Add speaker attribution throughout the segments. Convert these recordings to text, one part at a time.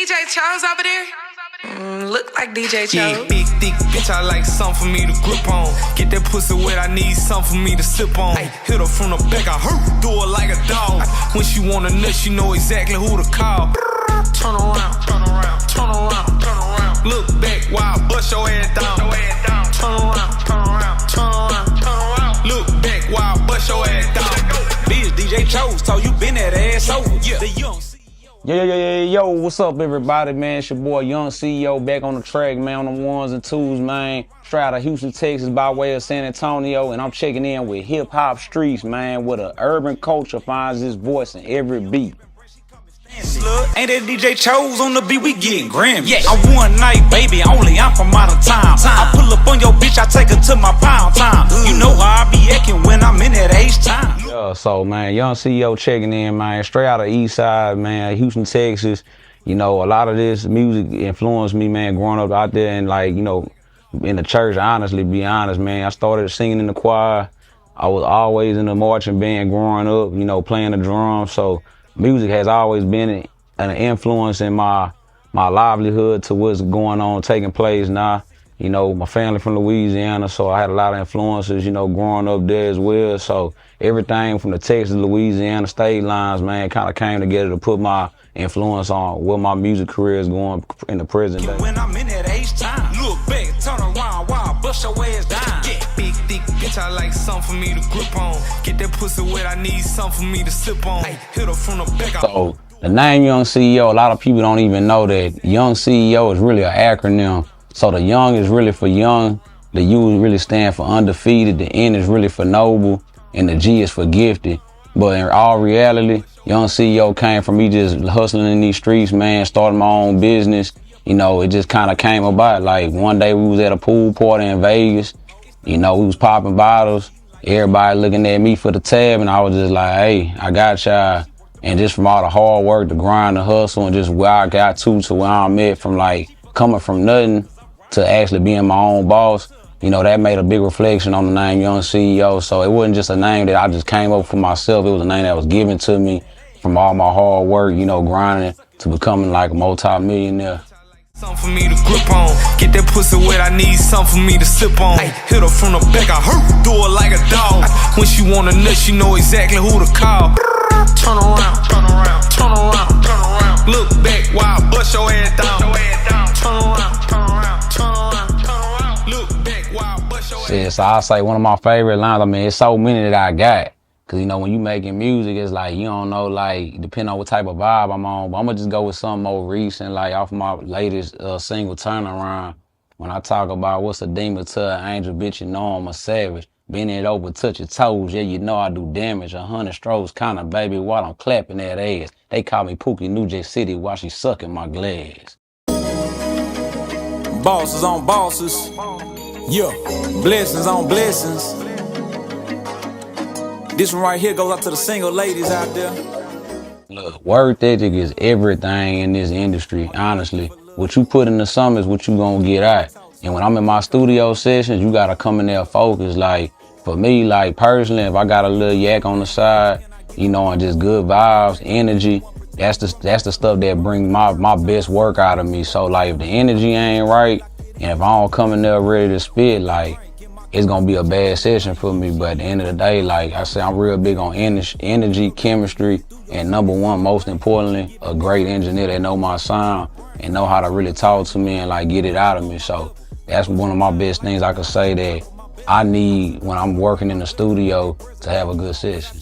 Speaker 1: DJ Chose over there? Look like DJ Chose.
Speaker 2: Yeah, big, thick bitch, I like something for me to grip on. Get that pussy wet, I need something for me to sip on. Ay, hit her from the back, I hurt, do it like a dog. When she want a nut, she know exactly who to call. Turn around, turn around, turn around, turn around. Look back while I bust your ass down. Turn around, turn around, turn around, turn around. Look back while I bust your ass down.
Speaker 3: Bitch, DJ Chose, so you been that ass over. Yeah. The young
Speaker 4: Yo, what's up, everybody, man? It's your boy, Young CEO, back on the track, man, on the ones and twos, man. Straight out of Houston, Texas, by way of San Antonio, and I'm checking in with HipHopStreets, man, where the urban culture finds its voice in every beat.
Speaker 3: Ain't that DJ Chose on the beat, we getting Grammy. Yeah. I'm one night, baby, only I'm from out of time. I pull up on your bitch, I take her to my pound time. You know how I be acting when I'm in that age time.
Speaker 4: Yeah, so, man, Young CEO checking in, man, straight out of East Side, man, Houston, Texas. You know, a lot of this music influenced me, man, growing up out there and, like, you know, in the church, honestly, be honest, man. I started singing in the choir. I was always in the marching band growing up, you know, playing the drums, so music has always been an influence in my livelihood to what's going on, taking place now. You know, my family from Louisiana, so I had a lot of influences, you know, growing up there as well. So everything from the Texas, Louisiana state lines, man, kind of came together to put my influence on where my music career is going in the present day.
Speaker 3: When I'm in that age time, look back, turn around, while I bust your ass down.
Speaker 2: Yeah, big, thick bitch, I like something for me to grip on. Get that pussy wet, I need something for me to sip on. Ay, hit her from the back.
Speaker 4: So the name Young CEO, a lot of people don't even know that Young CEO is really an acronym. So the Young is really for young, the U really stand for undefeated, the N is really for noble, and the G is for gifted. But in all reality, Young CEO came from me just hustling in these streets, man, starting my own business. You know, it just kind of came about. Like one day we was at a pool party in Vegas, you know, we was popping bottles, everybody looking at me for the tab, and I was just like, hey, I got y'all. And just from all the hard work, the grind, the hustle, and just where I got to where I'm at, from like coming from nothing to actually being my own boss, you know, that made a big reflection on the name Young CEO. So it wasn't just a name that I just came up for myself. It was a name that was given to me from all my hard work, you know, grinding to becoming like a multi-millionaire.
Speaker 2: Something for me to grip on. Get that pussy wet, I need something for me to sip on. Ay, hit her from the back, I hurt, do it like a dog. When she want a nut, she know exactly who to call. Turn around, turn around, turn around, turn around. Look back while I bust your ass down. Turn around, turn around, turn around, turn around. Look back while I bust your ass down.
Speaker 4: Yeah, so I'll say one of my favorite lines, I mean, it's so many that I got. Cause you know, when you making music, it's like, you don't know, like, depending on what type of vibe I'm on, but I'm gonna just go with something more recent, like off my latest single, Turnaround. When I talk about what's a demon to an angel, bitch, you know I'm a savage. Bend it over, touch your toes, yeah, you know I do damage. 100 strokes, kinda, baby, while I'm clapping that ass. They call me Pookie New Jack City while she sucking my glass.
Speaker 3: Bosses on bosses, yeah, blessings on blessings. This one right here goes out to the single ladies out there.
Speaker 4: Look, work ethic is everything in this industry, honestly. What you put in the sum is what you gonna get out. And when I'm in my studio sessions, you gotta come in there focused. Like, for me, like, personally, if I got a little yak on the side, you know, and just good vibes, energy, that's the stuff that brings my best work out of me. So, like, if the energy ain't right, and if I don't come in there ready to spit, like, it's gonna be a bad session for me. But at the end of the day, like I say, I'm real big on energy, chemistry, and number one, most importantly, a great engineer that know my sound and know how to really talk to me and like get it out of me. So that's one of my best things I could say that I need when I'm working in the studio to have a good session.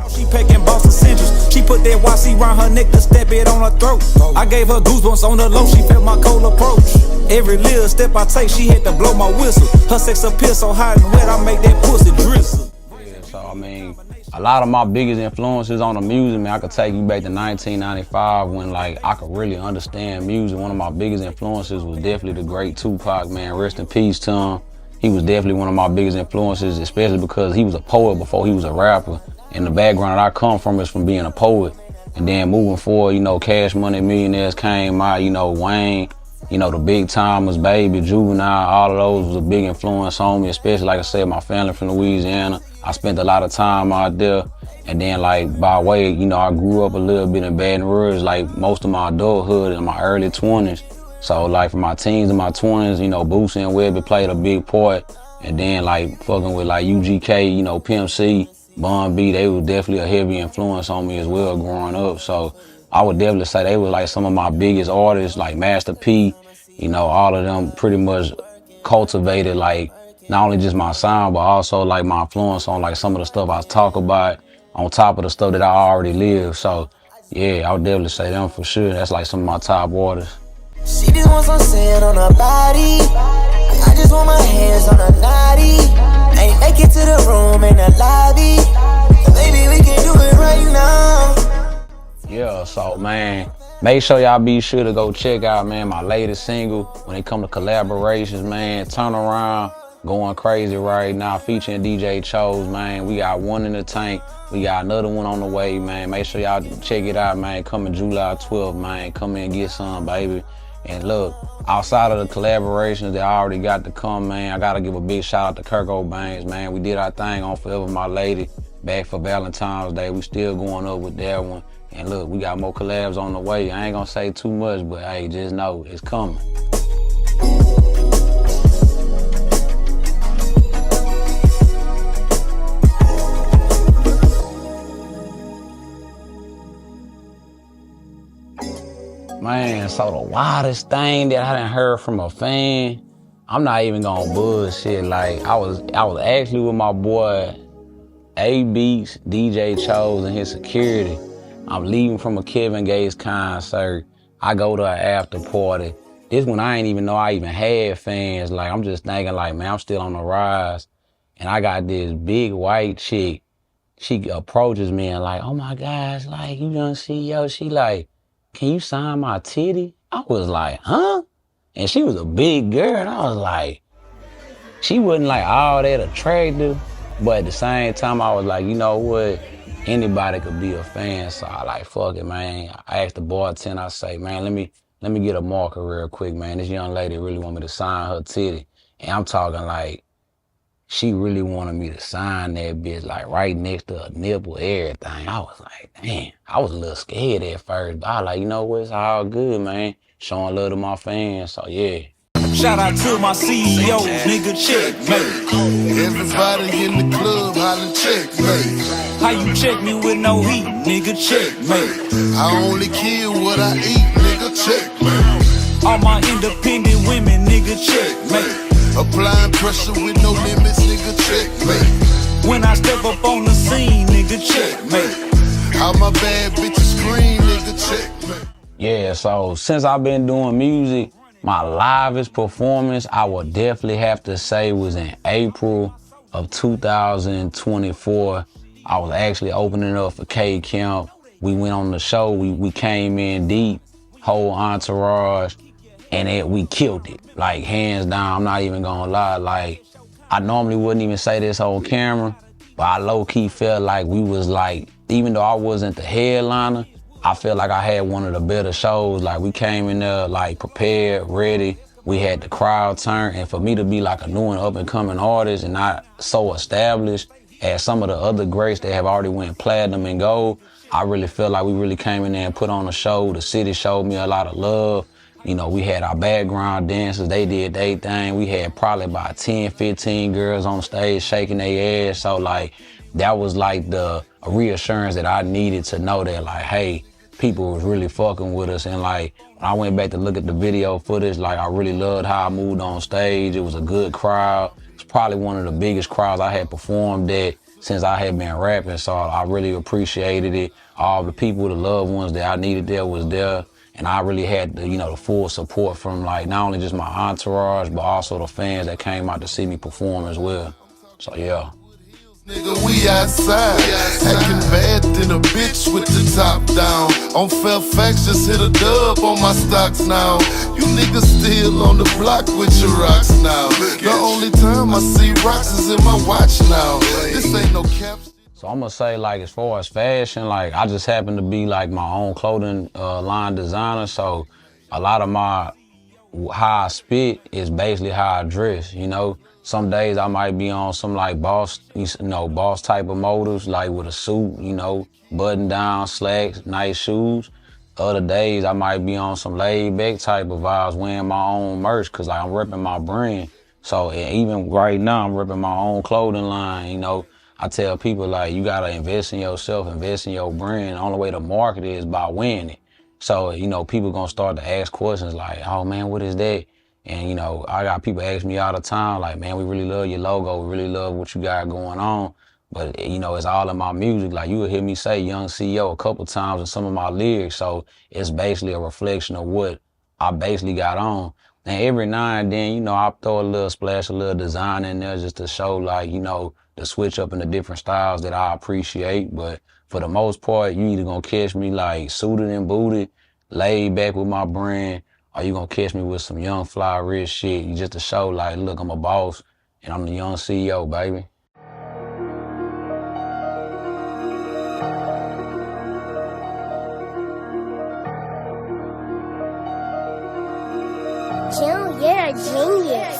Speaker 3: She pecking boss essentials. She put that YC round her neck to step it on her throat. I gave her goosebumps on the low. She felt my cold approach. Every little step I take, she had to blow my whistle. Her sex appeal so hot and wet, I make that pussy drizzle.
Speaker 4: Yeah, so I mean, a lot of my biggest influences on the music, man, I could take you back to 1995 when like I could really understand music. One of my biggest influences was definitely the great Tupac, man. Rest in peace to him. He was definitely one of my biggest influences, especially because he was a poet before he was a rapper. And the background that I come from is from being a poet. And then moving forward, you know, Cash Money Millionaires came out, you know, Wayne, you know, the Big Timers, Baby, Juvenile, all of those was a big influence on me, especially, like I said, my family from Louisiana. I spent a lot of time out there. And then like by way, you know, I grew up a little bit in Baton Rouge, like most of my adulthood in my early 20s. So like from my teens and my 20s, you know, Boosie and Webby played a big part. And then like fucking with like UGK, you know, Pimp C, Bun B, they was definitely a heavy influence on me as well growing up. So I would definitely say they were like some of my biggest artists, like Master P, you know, all of them pretty much cultivated like not only just my sound, but also like my influence on like some of the stuff I talk about on top of the stuff that I already live. So yeah, I would definitely say them for sure. That's like some of my top artists.
Speaker 5: She just wants some sand on her body. I just want my hands on her naughty. Ain't make it to the room in the lobby. Maybe we can do it right now.
Speaker 4: Yeah, so man, make sure y'all be sure to go check out, man, my latest single. When it come to collaborations, man, Turn Around, going crazy right now, featuring DJ Chose, man. We got one in the tank. We got another one on the way, man. Make sure y'all check it out, man. Coming July 12th, man. Come in and get some, baby. And look, outside of the collaborations that I already got to come, man, I gotta give a big shout out to Kirk O'Banks, man. We did our thing on Forever My Lady back for Valentine's Day. We still going up with that one. And look, we got more collabs on the way. I ain't gonna say too much, but hey, just know it's coming. Man, so the wildest thing that I done heard from a fan, I'm not even gonna bullshit. Like I was actually with my boy A Beats, DJ Chose, and his security. I'm leaving from a Kevin Gates concert. I go to an after party. This one I ain't even know I even had fans. Like I'm just thinking like, man, I'm still on the rise. And I got this big white chick. She approaches me and like, oh my gosh, like you done see yo. She like, can you sign my titty? I was like, huh? And she was a big girl, and I was like, she wasn't like all that attractive, but at the same time, I was like, you know what? Anybody could be a fan, so I like, fuck it, man. I asked the bartender, I say, man, let me get a marker real quick, man. This young lady really want me to sign her titty. And I'm talking like, she really wanted me to sign that bitch like right next to her nipple, everything. I was like, damn, I was a little scared at first, but I was like, you know what, it's all good, man. Showing love to my fans, so yeah.
Speaker 3: Shout out to my CEOs, nigga, checkmate.
Speaker 6: Everybody in the club hollering checkmate.
Speaker 3: How you check me with no heat, nigga, checkmate.
Speaker 6: I only kill what I eat, nigga, checkmate.
Speaker 3: All my independent women, nigga, checkmate.
Speaker 6: Applying pressure with no limits, nigga, checkmate.
Speaker 3: When I step up on the scene, nigga, checkmate.
Speaker 6: How my bad bitches scream, nigga, checkmate.
Speaker 4: Yeah, so since I've been doing music, my livest performance, I would definitely have to say, was in April of 2024. I was actually opening up for K Camp. We went on the show, we came in deep, whole entourage. And we killed it, like hands down. I'm not even gonna lie. Like I normally wouldn't even say this on camera, but I low key felt like we was like, even though I wasn't the headliner, I felt like I had one of the better shows. Like we came in there like prepared, ready. We had the crowd turn, and for me to be like a new and up and coming artist and not so established as some of the other greats that have already went platinum and gold, I really felt like we really came in there and put on a show. The city showed me a lot of love. You know, we had our background dancers, they did their thing. We had probably about 10, 15 girls on stage shaking their ass. So like, that was like a reassurance that I needed to know that like, hey, people was really fucking with us. And like, when I went back to look at the video footage, like I really loved how I moved on stage. It was a good crowd. It's probably one of the biggest crowds I had performed at since I had been rapping. So I really appreciated it. All the people, the loved ones that I needed there was there. And I really had the, you know, the full support from like not only just my entourage, but also the fans that came out to see me perform as well. So yeah.
Speaker 6: Nigga, we outside, acting bad than a bitch with the top down. On Fairfax, just hit a dub on my stocks now. You niggas still on the block with your rocks now. The only time I see rocks is in my watch now. This ain't no caps.
Speaker 4: So I'm gonna say, like, as far as fashion, like, I just happen to be like my own clothing line designer. So a lot of my how I spit is basically how I dress, you know. Some days I might be on some like boss type of motives, like with a suit, you know, button down, slacks, nice shoes. Other days I might be on some laid back type of vibes, wearing my own merch, cause like I'm repping my brand. So even right now I'm repping my own clothing line, you know. I tell people like, you gotta invest in yourself, invest in your brand. The only way to market it is by winning it. So, you know, people gonna start to ask questions like, oh man, what is that? And, you know, I got people ask me all the time, like, man, we really love your logo. We really love what you got going on. But, you know, it's all in my music. Like, you will hear me say Young CEO a couple times in some of my lyrics. So it's basically a reflection of what I basically got on. And every now and then, you know, I throw a little splash, a little design in there just to show, like, you know, the switch up in the different styles that I appreciate. But for the most part, you either gonna catch me like suited and booted, laid back with my brand, or you gonna catch me with some young, fly, rich shit just to show like, look, I'm a boss and I'm the young CEO, baby.
Speaker 7: Jill, you're a genius.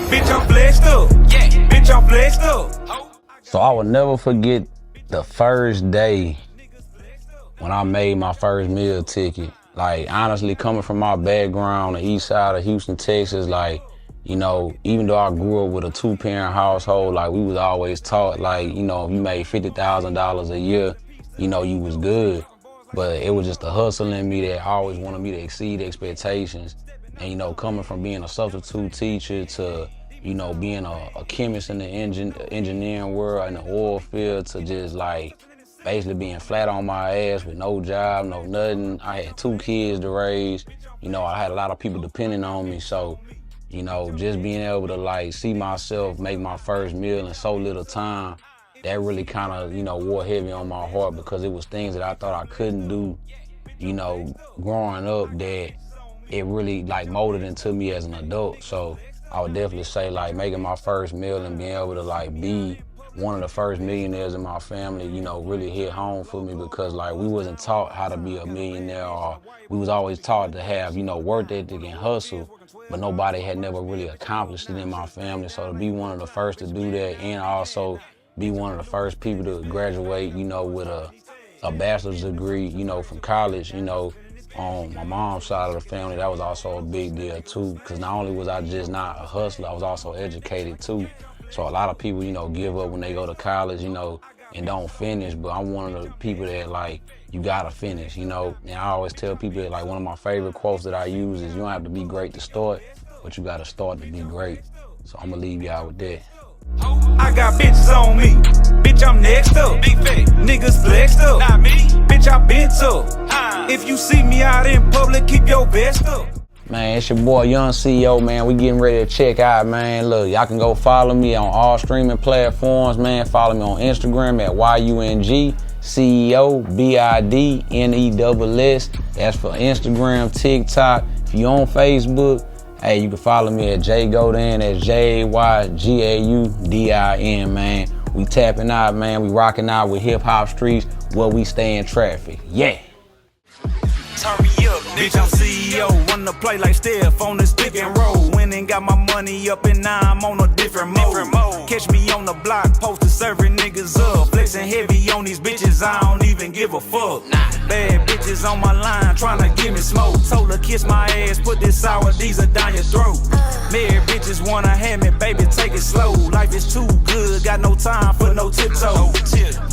Speaker 3: Bitch, I'm flexed up. Yeah. Bitch, I'm flexed up.
Speaker 4: So I will never forget the first day when I made my first meal ticket. Like, honestly, coming from my background, the east side of Houston, Texas, like, you know, even though I grew up with a 2-parent household, like, we was always taught, like, you know, if you made $50,000 a year, you know, you was good. But it was just the hustle in me that always wanted me to exceed expectations. And, you know, coming from being a substitute teacher to, you know, being a chemist in the engineering world, in the oil field, to just like basically being flat on my ass with no job, no nothing. I had 2 kids to raise. You know, I had a lot of people depending on me. So, you know, just being able to like see myself make my first meal in so little time, that really kind of, you know, wore heavy on my heart, because it was things that I thought I couldn't do, you know, growing up, that it really like molded into me as an adult. So I would definitely say like making my first meal and being able to like be one of the first millionaires in my family, you know, really hit home for me, because like we wasn't taught how to be a millionaire, or we was always taught to have, you know, work ethic and hustle, but nobody had never really accomplished it in my family. So to be one of the first to do that, and also be one of the first people to graduate, you know, with a bachelor's degree, you know, from college, you know, on my mom's side of the family, that was also a big deal too, because not only was I just not a hustler, I was also educated too. So a lot of people, you know, give up when they go to college, you know, and don't finish, but I'm one of the people that like, you gotta finish, you know. And I always tell people that like one of my favorite quotes that I use is, you don't have to be great to start, but you gotta start to be great. So I'm gonna leave y'all with that.
Speaker 3: I got bitches on me. Bitch, I'm next up. Big fat. Niggas flexed up. Not me. Bitch, I been up. If you see me out in public, keep your best up.
Speaker 4: Man, it's your boy Young CEO, man. We getting ready to check out, man. Look, y'all can go follow me on all streaming platforms, man. Follow me on Instagram at YUNGCEOBIDNESS. That's for Instagram, TikTok. If you on Facebook, hey, you can follow me at Jay Gaudin. That's JayGaudin, man. We tapping out, man. We rocking out with HipHopStreets, where we stay in traffic. Yeah.
Speaker 3: Turn me up, bitch, I'm CEO. Wanna play like Steph on this pick and roll. Went and got my money up and now I'm on a different mode. Catch me on the block, posted serving niggas up. Flexing heavy on these bitches, I don't even give a fuck. Bad bitches on my line, tryna give me smoke. Told her kiss my ass, put this sour diesel down your throat. Married bitches wanna have me, baby, take it slow. Life is too good, got no time for no tiptoe.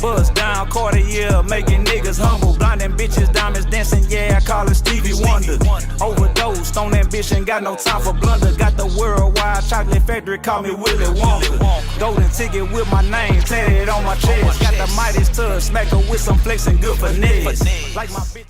Speaker 3: Buzz down, Cartier, making niggas humble. Blinding bitches, diamonds dancing, yeah, I call it Stevie Wonder. Overdosed on ambition, got no time for blunder. Got the worldwide chocolate factory, call me Willy Wonka. Golden ticket with my name, tatted on my chest. Got the Midas touch, smack her with some flex and good finesse. Like my bitch.